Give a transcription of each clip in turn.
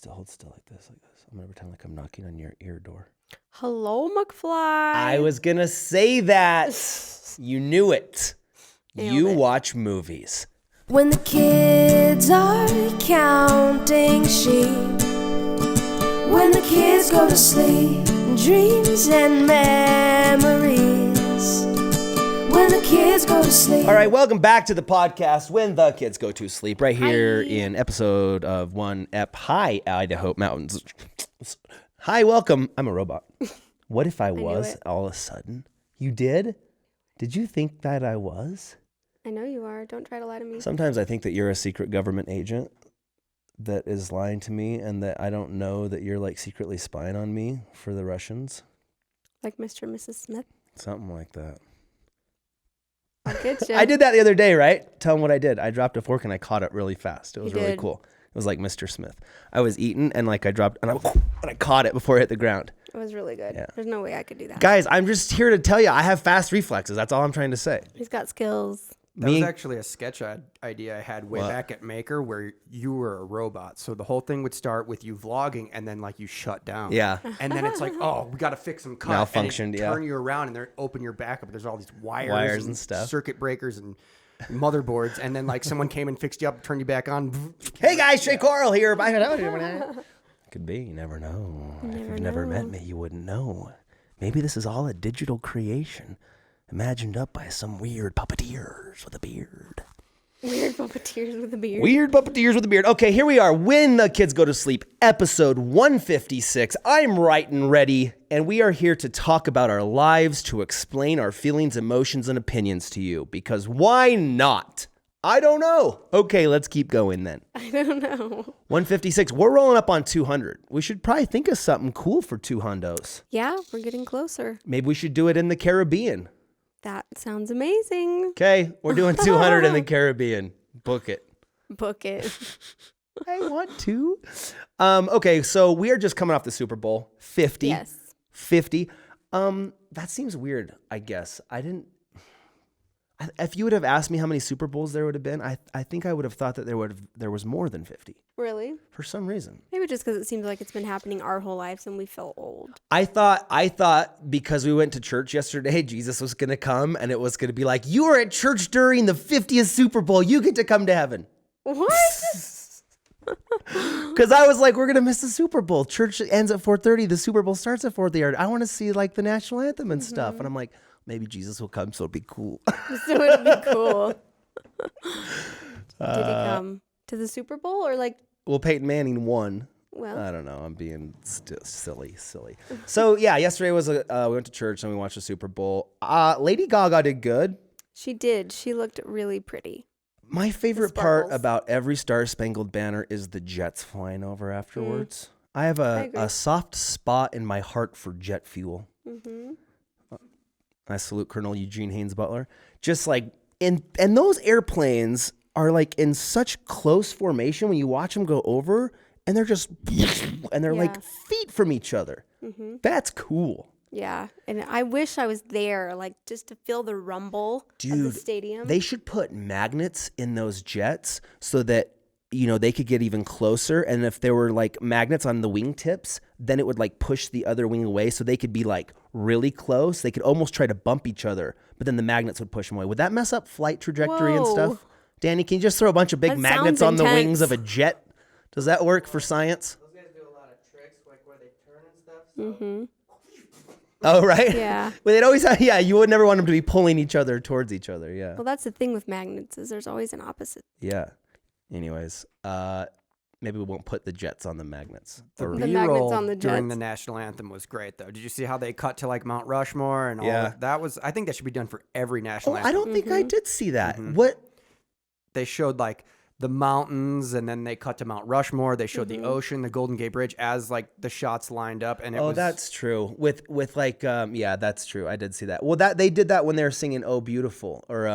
hold still like this. I'm gonna pretend like I'm knocking on your ear door. Hello, McFly. I was gonna say that. You knew it. You watch movies. When the kids are counting sheep, when the kids go to sleep, dreams and memories, when the kids go to sleep. All right, welcome back to the podcast, When the Kids Go to Sleep, right here in episode of 1EP. Hi, Idaho Mountains. Hi, welcome. I'm a robot. What if I was all of a sudden? You did? Did you think that I was? I know you are. Don't try to lie to me. Sometimes I think that you're a secret government agent that is lying to me and that I don't know that you're like secretly spying on me for the Russians. Like Mr. and Mrs. Smith? Something like that. I'll get you. I did that the other day, right? Tell them what I did. I dropped a fork and I caught it really fast. It was really cool. It was like Mr. Smith. I was eating and like I dropped and I caught it before it hit the ground. It was really good. Yeah. There's no way I could do that. Guys, I'm just here to tell you I have fast reflexes. That's all I'm trying to say. He's got skills. That was actually a sketch idea I had way back at Maker where you were a robot. So the whole thing would start with you vlogging and then like you shut down. Yeah. And then it's like, oh, we got to fix some cut. Malfunctioned, and turn you around and open your back up. There's all these wires and stuff. Circuit breakers and motherboards. And then like someone came and fixed you up, turned you back on. Hey guys, Shay Coral here. Could be. You never know. If you've never met me, you wouldn't know. Maybe this is all a digital creation. Imagined up by some weird puppeteers with a beard. Weird puppeteers with a beard. Weird puppeteers with a beard. Okay, here we are. When the Kids Go to Sleep, episode 156. I'm right and ready, and we are here to talk about our lives, to explain our feelings, emotions, and opinions to you. Because why not? I don't know. Okay, let's keep going then. I don't know. 156. We're rolling up on 200. We should probably think of something cool for 2 hundos. Yeah, we're getting closer. Maybe we should do it in the Caribbean. That sounds amazing. Okay, we're doing 200 in the Caribbean. Book it. Book it. I want to. Okay, so we are just coming off the Super Bowl. 50. Yes. 50. That seems weird, I guess. If you would have asked me how many Super Bowls there would have been, I think I would have thought that there was more than 50. Really? For some reason. Maybe just because it seems like it's been happening our whole lives and we feel old. I thought because we went to church yesterday, Jesus was going to come and it was going to be like, you were at church during the 50th Super Bowl. You get to come to heaven. What? Because I was like, we're going to miss the Super Bowl. Church ends at 4:30. The Super Bowl starts at 4:30. I want to see like the national anthem and stuff. And I'm like, maybe Jesus will come, so it'll be cool. So it'll be cool. Did he come to the Super Bowl or like? Well, Peyton Manning won. Well, I don't know. I'm being silly. So yeah, yesterday was we went to church and we watched the Super Bowl. Lady Gaga did good. She did. She looked really pretty. My favorite part about every Star Spangled Banner is the jets flying over afterwards. I have a soft spot in my heart for jet fuel. Mm-hmm. I salute Colonel Eugene Haynes Butler. Just like, and those airplanes are like in such close formation when you watch them go over, and they're just, and they're like feet from each other. Mm-hmm. That's cool. Yeah, and I wish I was there, like just to feel the rumble of the stadium. They should put magnets in those jets so that, you know, they could get even closer. And if there were like magnets on the wingtips, then it would like push the other wing away so they could be like really close. They could almost try to bump each other, but then the magnets would push them away. Would that mess up flight trajectory and stuff? Danny, can you just throw a bunch of big magnets on the wings of a jet? Does that work for science? Those guys do a lot of tricks, like where they turn and stuff. So. Mm-hmm. Oh, right? Yeah. Well, they'd always have, you would never want them to be pulling each other towards each other, yeah. Well, that's the thing with magnets is there's always an opposite. Yeah. Anyways, maybe we won't put the jets on the magnets. The magnets on the jets during the national anthem was great, though. Did you see how they cut to like Mount Rushmore and all that? That was, I think that should be done for every national anthem. I don't think I did see that. What? They showed like the mountains, and then they cut to Mount Rushmore. They showed the ocean, the Golden Gate Bridge as like the shots lined up, and it was. That's true. With like that's true. I did see that. Well, that they did that when they were singing "Oh Beautiful" or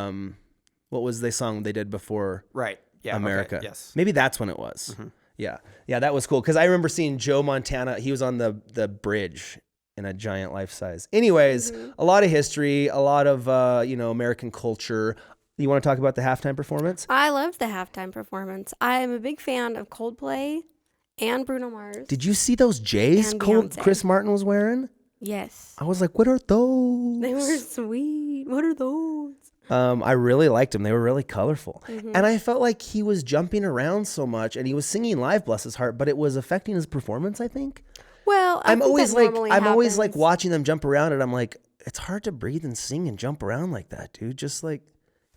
what was the song they did before? Right. Yeah. America. Okay, yes. Maybe that's when it was. Mm-hmm. Yeah. That was cool because I remember seeing Joe Montana. He was on the bridge in a giant life size. Anyways, a lot of history, a lot of American culture. You want to talk about the halftime performance? I loved the halftime performance. I'm a big fan of Coldplay And Bruno Mars. Did you see those J's Chris Martin was wearing? Yes. I was like, what are those? They were sweet. What are those? I really liked them. They were really colorful. Mm-hmm. And I felt like he was jumping around so much and he was singing live, bless his heart, but it was affecting his performance, I think. Well, I'm always like watching them jump around and I'm like, it's hard to breathe and sing and jump around like that, dude. Just like,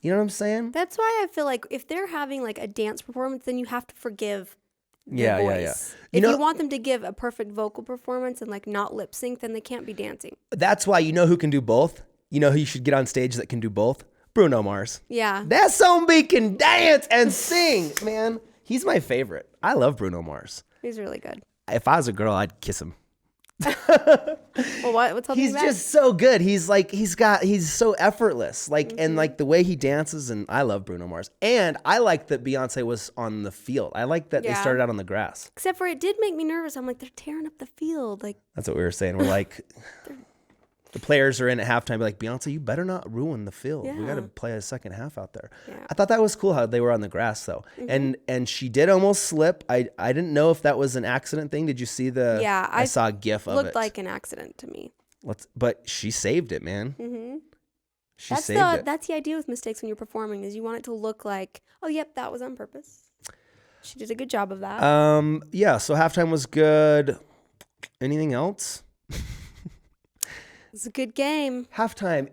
you know what I'm saying? That's why I feel like if they're having like a dance performance, then you have to forgive their voice. If you want them to give a perfect vocal performance and like not lip sync, then they can't be dancing. That's why, you know who can do both? You know who you should get on stage that can do both? Bruno Mars. Yeah. That zombie can dance and sing, man. He's my favorite. I love Bruno Mars. He's really good. If I was a girl, I'd kiss him. Well, what's holding He's just so good. He's so effortless. Like, and like the way he dances, and I love Bruno Mars. And I like that Beyonce was on the field. I like that they started out on the grass. Except for it did make me nervous. I'm like, they're tearing up the field. Like, that's what we were saying. We're like, the players are in at halftime, be like, Beyonce, you better not ruin the field. Yeah. We got to play a second half out there. Yeah. I thought that was cool how they were on the grass though. Mm-hmm. And she did almost slip. I didn't know if that was an accident thing. Did you see the? Yeah, I saw a GIF of it. Looked like an accident to me. But she saved it, man. Mm-hmm. That's the idea with mistakes when you're performing is you want it to look like, oh, yep, that was on purpose. She did a good job of that. Yeah. So halftime was good. Anything else? It's a good game. Halftime.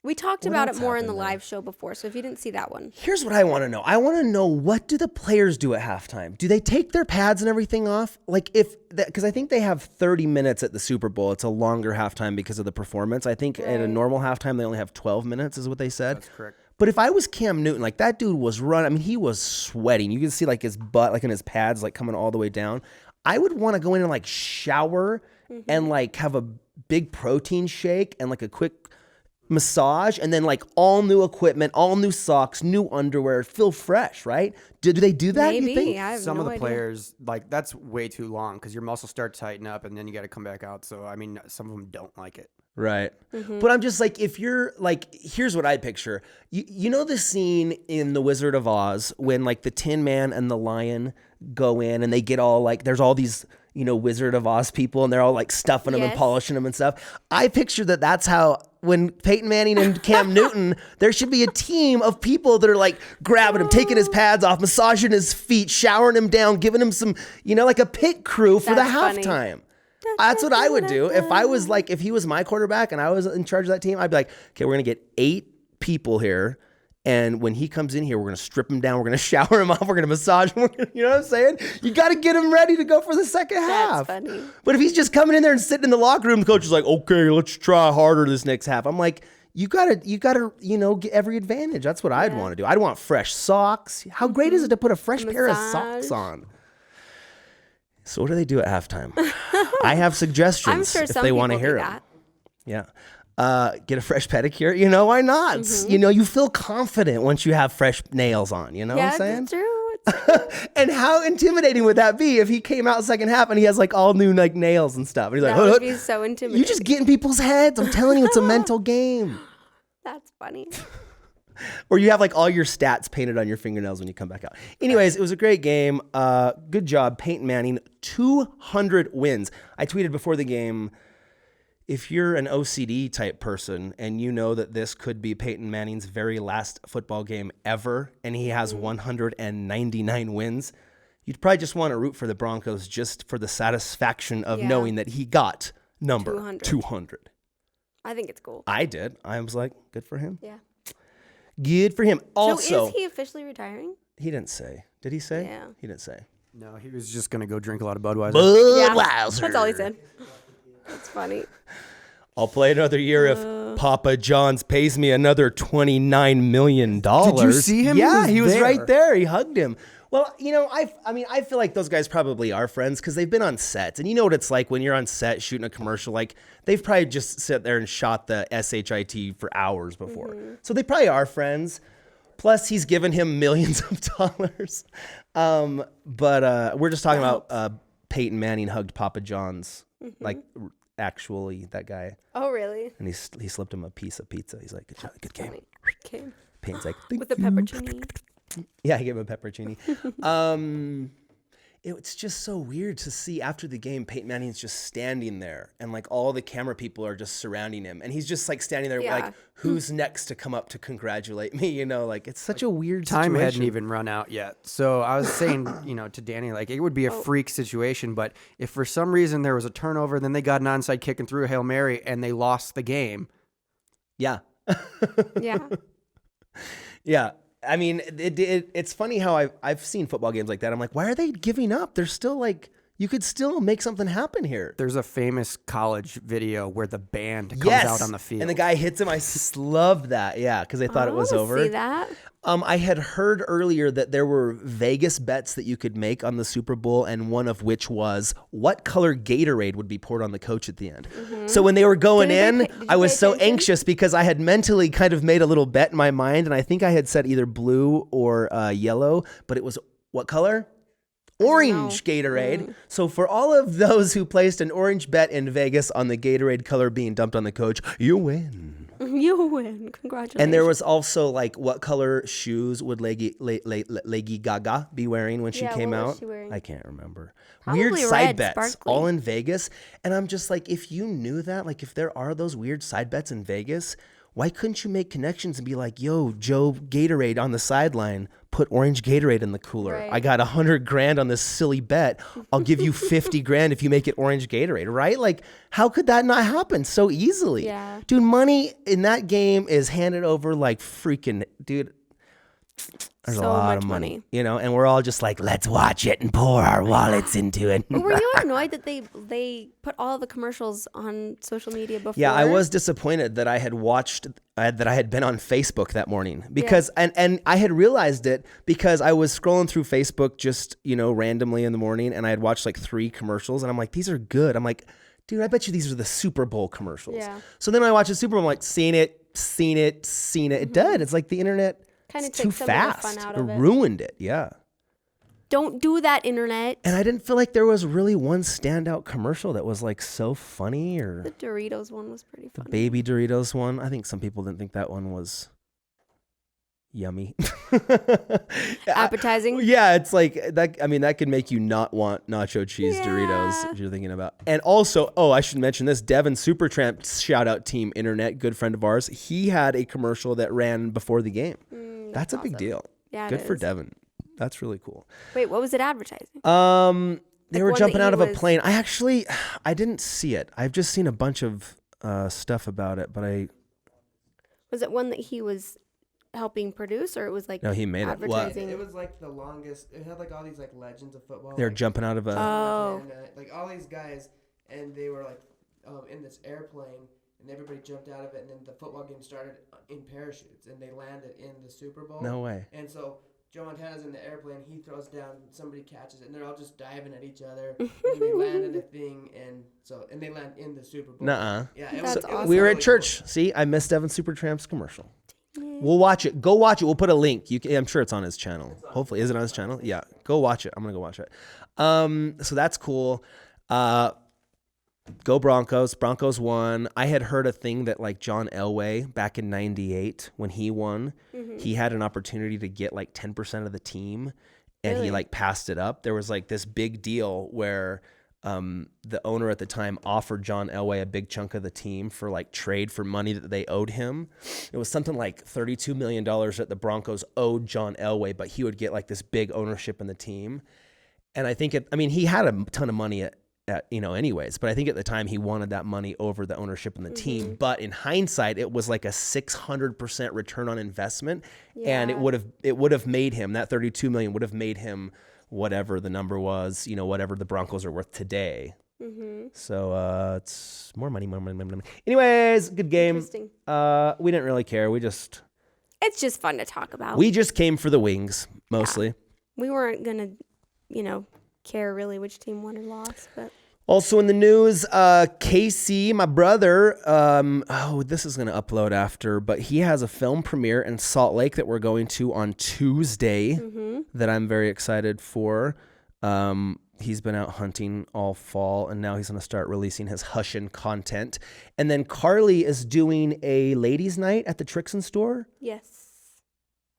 We talked about it more in the live show before, so if you didn't see that one. Here's what I want to know. I want to know, what do the players do at halftime? Do they take their pads and everything off? Like because I think they have 30 minutes at the Super Bowl. It's a longer halftime because of the performance. I think at a normal halftime, they only have 12 minutes is what they said. That's correct. But if I was Cam Newton, like that dude was running. I mean, he was sweating. You can see like his butt, like in his pads, like coming all the way down. I would want to go in and like shower and like have a big protein shake and like a quick massage and then like all new equipment, all new socks, new underwear, feel fresh, right? Do they do that? Maybe. You think? I have Some no of the idea. Players, like that's way too long because your muscles start to tighten up and then you got to come back out. So, I mean, some of them don't like it. Right. But I'm just like, if you're like, here's what I picture. You know the scene in The Wizard of Oz when like the Tin Man and the Lion go in and they get all like, there's all these, Wizard of Oz people and they're all like stuffing them and polishing them and stuff. I picture that's how when Peyton Manning and Cam Newton, there should be a team of people that are like grabbing him, taking his pads off, massaging his feet, showering him down, giving him some, like a pit crew for the halftime. That's what I would do. If I was like, if he was my quarterback and I was in charge of that team, I'd be like, okay, we're going to get 8 people here. And when he comes in here, we're going to strip him down. We're going to shower him off. We're going to massage him. You know what I'm saying? You got to get him ready to go for the second half. That's funny. But if he's just coming in there and sitting in the locker room, the coach is like, okay, let's try harder this next half. I'm like, you gotta, get every advantage. That's what I'd want to do. I'd want fresh socks. How great is it to put a fresh pair of socks on? So what do they do at halftime? I have suggestions. I'm sure if some they people want to hear do them. that. Yeah. Get a fresh pedicure. Why not? You feel confident once you have fresh nails on. You know what I'm saying? It's true. And how intimidating would that be if he came out second half and he has like all new like nails and stuff? And he's like, that would be so intimidating. You just get in people's heads. I'm telling you, it's a mental game. That's funny. Or you have like all your stats painted on your fingernails when you come back out. Anyways, it was a great game. Good job, Peyton Manning. 200 wins. I tweeted before the game, if you're an OCD type person and you know that this could be Peyton Manning's very last football game ever and he has 199 wins, you'd probably just want to root for the Broncos just for the satisfaction of knowing that he got number 200. I think it's cool. I did. I was like, good for him. Yeah. Good for him. Also, so is he officially retiring? He didn't say. Did he say? Yeah. He didn't say. No, he was just going to go drink a lot of Budweiser. Budweiser. That's all he said. That's funny. I'll play another year if Papa John's pays me another $29 million. Did you see him? Yeah, he was right there. He hugged him. Well, I feel like those guys probably are friends because they've been on sets. And you know what it's like when you're on set shooting a commercial. Like, they've probably just sat there and shot the SHIT for hours before. Mm-hmm. So they probably are friends. Plus, he's given him millions of dollars. But we're just talking about Peyton Manning hugged Papa John's. Mm-hmm. Like, actually, that guy. Oh, really? And he slipped him a piece of pizza. He's like, good game. Okay. Peyton's like, with the pepperoni. Yeah, I gave him a pepperoni. it's just so weird to see after the game, Peyton Manning's just standing there and like all the camera people are just surrounding him. And he's just like standing there like, who's next to come up to congratulate me? You know, like it's such a weird time situation. hadn't even run out yet. So I was saying, you know, to Danny, like it would be a freak situation. But if for some reason there was a turnover, then they got an onside kick and threw a Hail Mary and they lost the game. Yeah. Yeah. Yeah. I mean, it's funny how I've seen football games like that. I'm like, why are they giving up? They're still like, you could still make something happen here. There's a famous college video where the band comes out on the field. And the guy hits him. I loved that. Yeah, because they thought it was over. See that? I had heard earlier that there were Vegas bets that you could make on the Super Bowl, and one of which was what color Gatorade would be poured on the coach at the end. Mm-hmm. So when they were going in, I was so anxious because I had mentally kind of made a little bet in my mind, and I think I had said either blue or yellow, but it was what color? Orange Gatorade. Mm. So for all of those who placed an orange bet in Vegas on the Gatorade color being dumped on the coach, you win. You win. Congratulations. And there was also like, what color shoes would Lady Gaga be wearing when she came out? I can't remember. Probably weird side bets, sparkly. all in Vegas. And I'm just like, if you knew that, like if there are those weird side bets in Vegas, why couldn't you make connections and be like, yo, Joe Gatorade on the sideline, put orange Gatorade in the cooler. Right. I got $100,000 on this silly bet. I'll give you $50,000 if you make it orange Gatorade, right? Like, how could that not happen so easily? Yeah. Dude, money in that game is handed over like freaking, dude. There's so a lot of money, you know, and we're all just like, let's watch it and pour our wallets into it. Were you annoyed that they put all the commercials on social media before? Yeah, I was disappointed that I had that I had been on Facebook that morning because, and I had realized it because I was scrolling through Facebook just, you know, randomly in the morning, and I had watched like 3 commercials, and I'm like, these are good. I'm like, dude, I bet you these are the Super Bowl commercials. Yeah. So then I watched the Super Bowl, I'm like, seen it. Mm-hmm. It did. It's like the internet. Kind of too fast. Fun out of it. Ruined it. Yeah. Don't do that, internet. And I didn't feel like there was really one standout commercial that was like so funny. Or the Doritos one was pretty funny. The baby Doritos one. I think some people didn't think that one was yummy. Appetizing. Yeah, it's like that. I mean, that could make you not want nacho cheese Doritos if you're thinking about. And also, I should mention this. Devin Supertramp, shout out Team Internet, good friend of ours. He had a commercial that ran before the game. That's a big deal. Yeah, good for Devin. That's really cool. Wait, what was it advertising? They were jumping out of a plane. I didn't see it. I've just seen a bunch of stuff about it, but was it one that he was helping produce, or it was like no, he made advertising? It was like the longest. It had like all these like legends of football. They're like, jumping out of a like all these guys, and they were like in this airplane. And everybody jumped out of it, and then the football game started in parachutes, and they landed in the Super Bowl. No way. And so Joe Montana's in the airplane, he throws down, somebody catches it, and they're all just diving at each other. And they land in a thing, and they land in the Super Bowl. Nuh-uh. Yeah, That's awesome. We were at church. Cool. See, I missed Devin Supertramp's commercial. We'll watch it. Go watch it. We'll put a link. I'm sure it's on his channel. Hopefully, is it on his channel? Yeah. Go watch it. I'm gonna go watch it. So that's cool. Go Broncos. Broncos won. I had heard a thing that like John Elway back in 98 when he won, he had an opportunity to get like 10% of the team, and he like passed it up. There was like this big deal where the owner at the time offered John Elway a big chunk of the team for like trade for money that they owed him. It was something like $32 million that the Broncos owed John Elway, but he would get like this big ownership in the team. And I think he had a ton of money at anyways, but I think at the time he wanted that money over the ownership in the team. But in hindsight, it was like a 600% return on investment, and it would have made him, that $32 million would have made him whatever the number was, whatever the Broncos are worth today. So it's more money. Anyways, good game. Interesting. We didn't really care. It's just fun to talk about. We just came for the wings mostly. Yeah. We weren't gonna, care really which team won or lost, but also in the news, Casey, my brother, this is going to upload after, but he has a film premiere in Salt Lake that we're going to on Tuesday that I'm very excited for. He's been out hunting all fall, and now he's going to start releasing his Hushin content. And then Carly is doing a ladies' night at the TRIXIN store. Yes.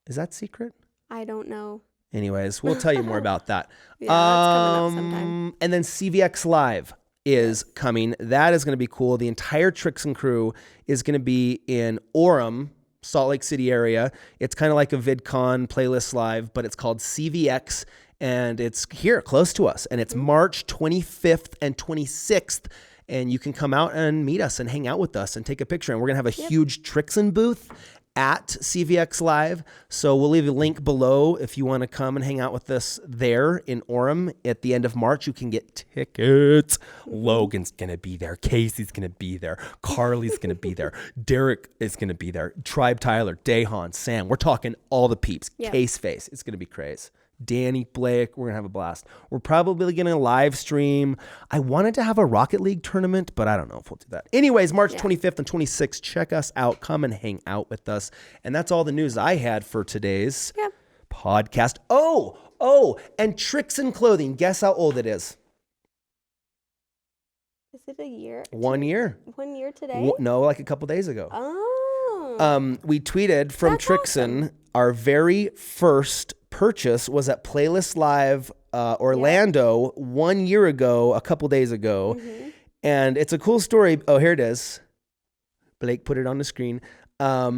Is that secret? I don't know. Anyways, we'll tell you more about that. Yeah, that's coming up sometime. And then CVX Live is coming. That is going to be cool. The entire TRIXIN crew is going to be in Orem, Salt Lake City area. It's kind of like a VidCon playlist live, but it's called CVX, and it's here close to us. And it's March 25th and 26th. And you can come out and meet us and hang out with us and take a picture. And we're going to have a huge TRIXIN booth at CVX Live. So we'll leave a link below if you want to come and hang out with us there in Orem at the end of March. You can get tickets. Logan's going to be there. Casey's going to be there. Carly's going to be there. Derek is going to be there. Tribe Tyler, Dahan, Sam. We're talking all the peeps. Yeah. Case Face. It's going to be crazy. Danny, Blake, we're going to have a blast. We're probably going to live stream. I wanted to have a Rocket League tournament, but I don't know if we'll do that. Anyways, March 25th and 26th, check us out. Come and hang out with us. And that's all the news I had for today's podcast. Oh, and TRIXIN Clothing. Guess how old it is? Is it a year? 1 year. 1 year today? No, like a couple days ago. Oh. We tweeted from That's TRIXIN, awesome. Our very first purchase was at Playlist Live Orlando 1 year ago, a couple days ago. And it's a cool story. Oh, here it is. Blake put it on the screen.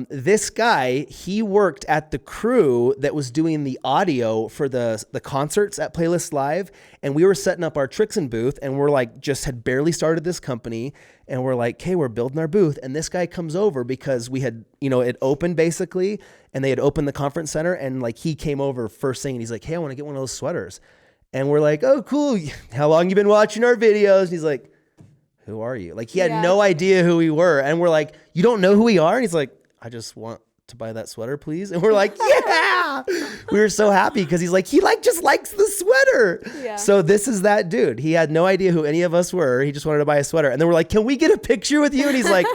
This guy, he worked at the crew that was doing the audio for the concerts at Playlist Live. And we were setting up our TRIXIN booth, and we're like, just had barely started this company. And we're like, hey, we're building our booth. And this guy comes over because we had, it opened basically, and they had opened the conference center. And like, he came over first thing, and he's like, hey, I want to get one of those sweaters. And we're like, oh, cool. How long you been watching our videos? And he's like, who are you? Like, he had no idea who we were. And we're like, you don't know who we are? And he's like, I just want to buy that sweater, please. And we're like, yeah. We were so happy because he's like, he just likes the sweater. Yeah. So this is that dude. He had no idea who any of us were. He just wanted to buy a sweater. And then we're like, can we get a picture with you? And he's like,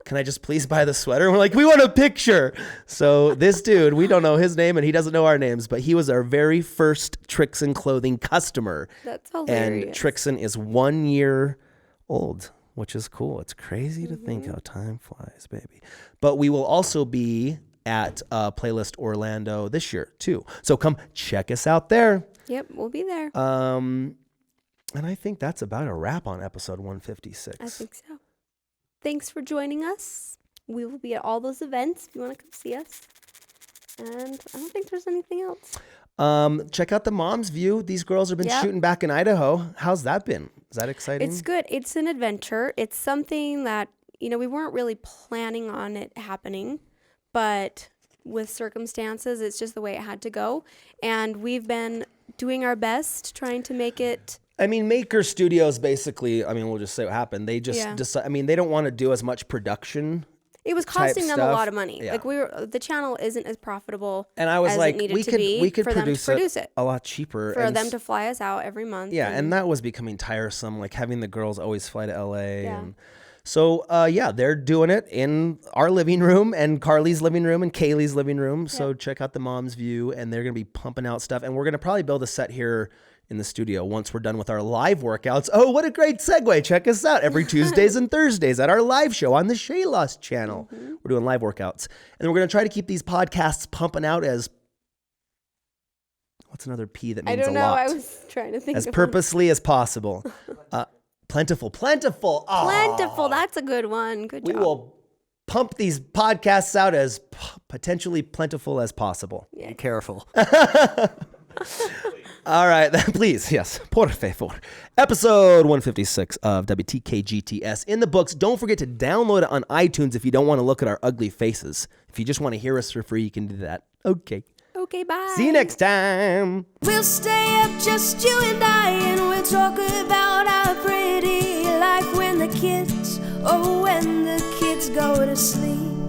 can I just please buy the sweater? And we're like, we want a picture. So this dude, we don't know his name and he doesn't know our names, but he was our very first TRIXIN Clothing customer. That's hilarious. And TRIXIN is 1 year old, which is cool. It's crazy to think how time flies, baby. But we will also be at Playlist Orlando this year too. So come check us out there. Yep, we'll be there. And I think that's about a wrap on episode 156. I think so. Thanks for joining us. We will be at all those events if you want to come see us. And I don't think there's anything else. Check out the Mom's View. These girls have been shooting back in Idaho. How's that been? Is that exciting? It's good. It's an adventure. It's something that, we weren't really planning on it happening, but with circumstances, it's just the way it had to go. And we've been doing our best trying to make it. I mean, Maker Studios basically, we'll just say what happened. They just decide, they don't want to do as much production. It was costing them a lot of money. Yeah. Like the channel isn't as profitable and I was as like, it needed we could for produce them to produce it a lot cheaper. For them to fly us out every month. Yeah, and that was becoming tiresome, like having the girls always fly to LA. Yeah. And so, they're doing it in our living room and Carly's living room and Kaylee's living room. So check out the Mom's View, and they're going to be pumping out stuff. And we're going to probably build a set here in the studio once we're done with our live workouts. Oh, what a great segue. Check us out every Tuesdays and Thursdays at our live show on the Shayloss channel. We're doing live workouts. And we're going to try to keep these podcasts pumping out as, what's another P that means a lot? I don't know. I was trying to think as of purposely as possible. Plentiful. Oh. Plentiful. That's a good one. Good job. We will pump these podcasts out as potentially plentiful as possible. Yeah. Be careful. All right, please, yes, por favor. Episode 156 of WTKGTS in the books. Don't forget to download it on iTunes if you don't want to look at our ugly faces. If you just want to hear us for free, you can do that. Okay. Okay, bye. See you next time. We'll stay up, just you and I, and we'll talk about our pretty life when the kids go to sleep.